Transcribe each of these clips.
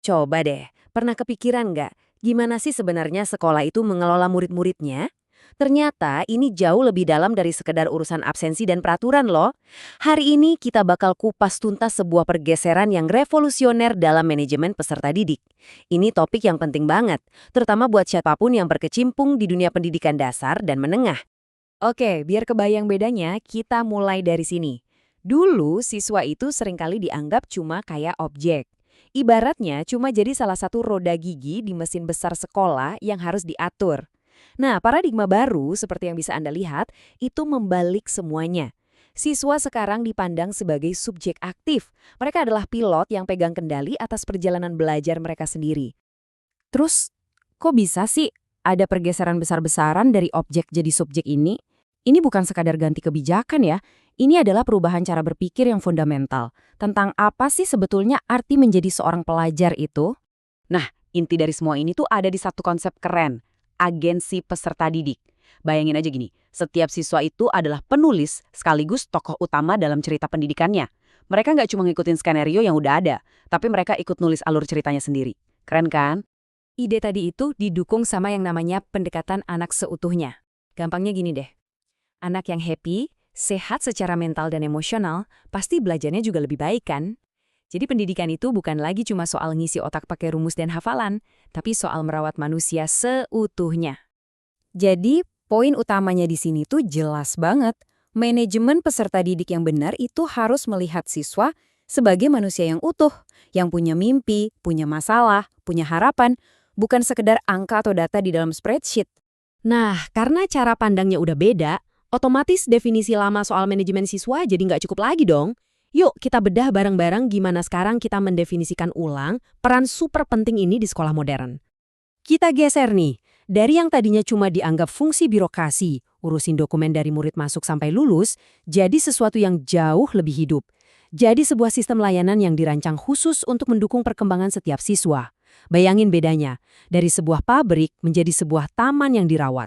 Coba deh, pernah kepikiran nggak gimana sih sebenarnya sekolah itu mengelola murid-muridnya? Ternyata ini jauh lebih dalam dari sekedar urusan absensi dan peraturan loh. Hari ini kita bakal kupas tuntas sebuah pergeseran yang revolusioner dalam manajemen peserta didik. Ini topik yang penting banget, terutama buat siapapun yang berkecimpung di dunia pendidikan dasar dan menengah. Oke, biar kebayang bedanya, kita mulai dari sini. Dulu, siswa itu seringkali dianggap cuma kayak objek. Ibaratnya cuma jadi salah satu roda gigi di mesin besar sekolah yang harus diatur. Nah, paradigma baru seperti yang bisa Anda lihat, itu membalik semuanya. Siswa sekarang dipandang sebagai subjek aktif. Mereka adalah pilot yang pegang kendali atas perjalanan belajar mereka sendiri. Terus, kok bisa sih ada pergeseran besar-besaran dari objek jadi subjek ini? Ini bukan sekadar ganti kebijakan ya, ini adalah perubahan cara berpikir yang fundamental. Tentang apa sih sebetulnya arti menjadi seorang pelajar itu? Nah, inti dari semua ini tuh ada di satu konsep keren, agensi peserta didik. Bayangin aja gini, setiap siswa itu adalah penulis sekaligus tokoh utama dalam cerita pendidikannya. Mereka nggak cuma ngikutin skenario yang udah ada, tapi mereka ikut nulis alur ceritanya sendiri. Keren kan? Ide tadi itu didukung sama yang namanya pendekatan anak seutuhnya. Gampangnya gini deh, anak yang happy, sehat secara mental dan emosional, pasti belajarnya juga lebih baik kan? Jadi pendidikan itu bukan lagi cuma soal ngisi otak pakai rumus dan hafalan, tapi soal merawat manusia seutuhnya. Jadi, poin utamanya di sini tuh jelas banget. Manajemen peserta didik yang benar itu harus melihat siswa sebagai manusia yang utuh, yang punya mimpi, punya masalah, punya harapan, bukan sekedar angka atau data di dalam spreadsheet. Nah, karena cara pandangnya udah beda, otomatis definisi lama soal manajemen siswa jadi nggak cukup lagi dong. Yuk kita bedah bareng-bareng gimana sekarang kita mendefinisikan ulang peran super penting ini di sekolah modern. Kita geser nih, dari yang tadinya cuma dianggap fungsi birokrasi, urusin dokumen dari murid masuk sampai lulus, jadi sesuatu yang jauh lebih hidup. Jadi sebuah sistem layanan yang dirancang khusus untuk mendukung perkembangan setiap siswa. Bayangin bedanya, dari sebuah pabrik menjadi sebuah taman yang dirawat.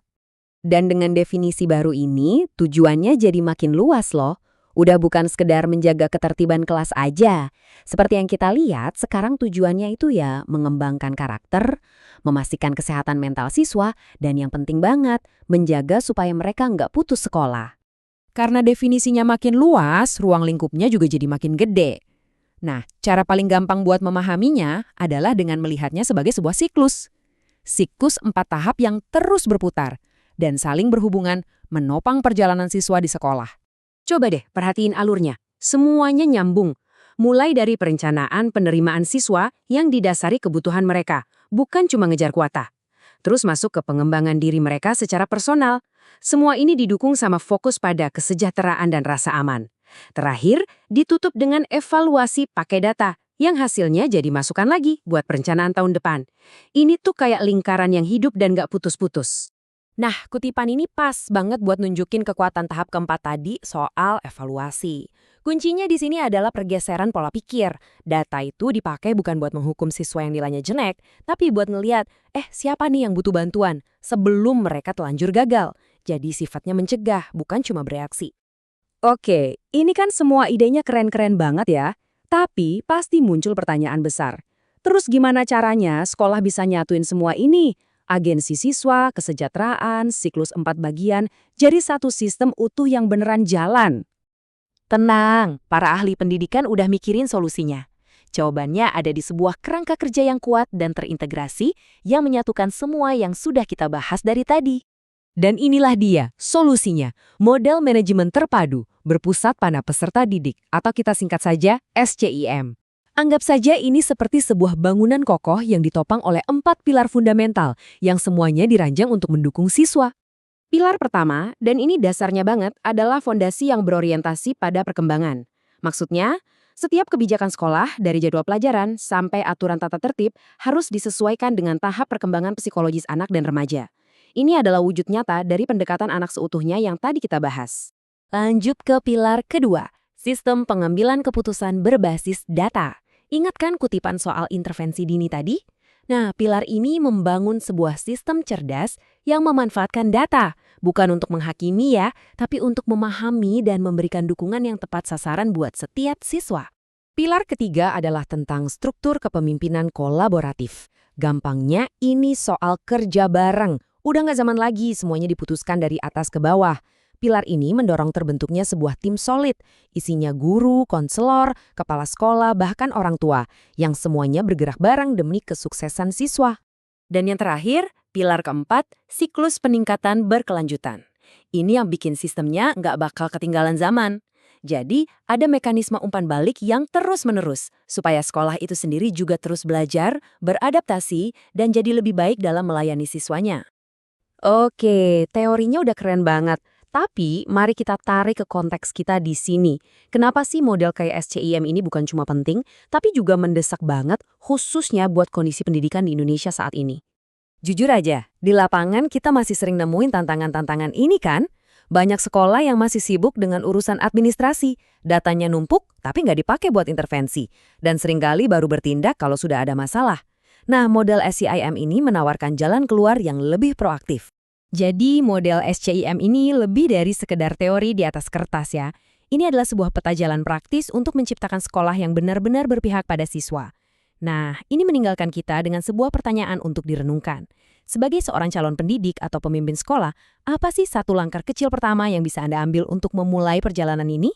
Dan dengan definisi baru ini, tujuannya jadi makin luas loh. Udah bukan sekedar menjaga ketertiban kelas aja. Seperti yang kita lihat, sekarang tujuannya itu ya mengembangkan karakter, memastikan kesehatan mental siswa, dan yang penting banget, menjaga supaya mereka nggak putus sekolah. Karena definisinya makin luas, ruang lingkupnya juga jadi makin gede. Nah, cara paling gampang buat memahaminya adalah dengan melihatnya sebagai sebuah siklus. Siklus 4 tahap yang terus berputar dan saling berhubungan menopang perjalanan siswa di sekolah. Coba deh perhatiin alurnya. Semuanya nyambung. Mulai dari perencanaan penerimaan siswa yang didasari kebutuhan mereka, bukan cuma ngejar kuota. Terus masuk ke pengembangan diri mereka secara personal. Semua ini didukung sama fokus pada kesejahteraan dan rasa aman. Terakhir, ditutup dengan evaluasi pakai data, yang hasilnya jadi masukan lagi buat perencanaan tahun depan. Ini tuh kayak lingkaran yang hidup dan gak putus-putus. Nah, kutipan ini pas banget buat nunjukin kekuatan tahap keempat tadi soal evaluasi. Kuncinya di sini adalah pergeseran pola pikir. Data itu dipakai bukan buat menghukum siswa yang nilainya jelek, tapi buat ngeliat, siapa nih yang butuh bantuan sebelum mereka telanjur gagal. Jadi sifatnya mencegah, bukan cuma bereaksi. Oke, ini kan semua idenya keren-keren banget ya. Tapi pasti muncul pertanyaan besar. Terus gimana caranya sekolah bisa nyatuin semua ini? Agensi siswa, kesejahteraan, siklus 4 bagian, jadi satu sistem utuh yang beneran jalan. Tenang, para ahli pendidikan udah mikirin solusinya. Jawabannya ada di sebuah kerangka kerja yang kuat dan terintegrasi yang menyatukan semua yang sudah kita bahas dari tadi. Dan inilah dia, solusinya. Model manajemen terpadu, berpusat pada peserta didik, atau kita singkat saja SCIM. Anggap saja ini seperti sebuah bangunan kokoh yang ditopang oleh 4 pilar fundamental yang semuanya dirancang untuk mendukung siswa. Pilar pertama, dan ini dasarnya banget, adalah fondasi yang berorientasi pada perkembangan. Maksudnya, setiap kebijakan sekolah, dari jadwal pelajaran sampai aturan tata tertib, harus disesuaikan dengan tahap perkembangan psikologis anak dan remaja. Ini adalah wujud nyata dari pendekatan anak seutuhnya yang tadi kita bahas. Lanjut ke pilar kedua, sistem pengambilan keputusan berbasis data. Ingat kan kutipan soal intervensi dini tadi? Nah, pilar ini membangun sebuah sistem cerdas yang memanfaatkan data, bukan untuk menghakimi ya, tapi untuk memahami dan memberikan dukungan yang tepat sasaran buat setiap siswa. Pilar ketiga adalah tentang struktur kepemimpinan kolaboratif. Gampangnya ini soal kerja bareng. Udah nggak zaman lagi semuanya diputuskan dari atas ke bawah. Pilar ini mendorong terbentuknya sebuah tim solid, isinya guru, konselor, kepala sekolah, bahkan orang tua, yang semuanya bergerak bareng demi kesuksesan siswa. Dan yang terakhir, pilar keempat, siklus peningkatan berkelanjutan. Ini yang bikin sistemnya nggak bakal ketinggalan zaman. Jadi, ada mekanisme umpan balik yang terus-menerus, supaya sekolah itu sendiri juga terus belajar, beradaptasi, dan jadi lebih baik dalam melayani siswanya. Oke, teorinya udah keren banget. Tapi, mari kita tarik ke konteks kita di sini. Kenapa sih model kayak SCIM ini bukan cuma penting, tapi juga mendesak banget, khususnya buat kondisi pendidikan di Indonesia saat ini? Jujur aja, di lapangan kita masih sering nemuin tantangan-tantangan ini kan? Banyak sekolah yang masih sibuk dengan urusan administrasi, datanya numpuk tapi nggak dipakai buat intervensi, dan seringkali baru bertindak kalau sudah ada masalah. Nah, model SCIM ini menawarkan jalan keluar yang lebih proaktif. Jadi, model SCIM ini lebih dari sekedar teori di atas kertas ya. Ini adalah sebuah peta jalan praktis untuk menciptakan sekolah yang benar-benar berpihak pada siswa. Nah, ini meninggalkan kita dengan sebuah pertanyaan untuk direnungkan. Sebagai seorang calon pendidik atau pemimpin sekolah, apa sih satu langkah kecil pertama yang bisa Anda ambil untuk memulai perjalanan ini?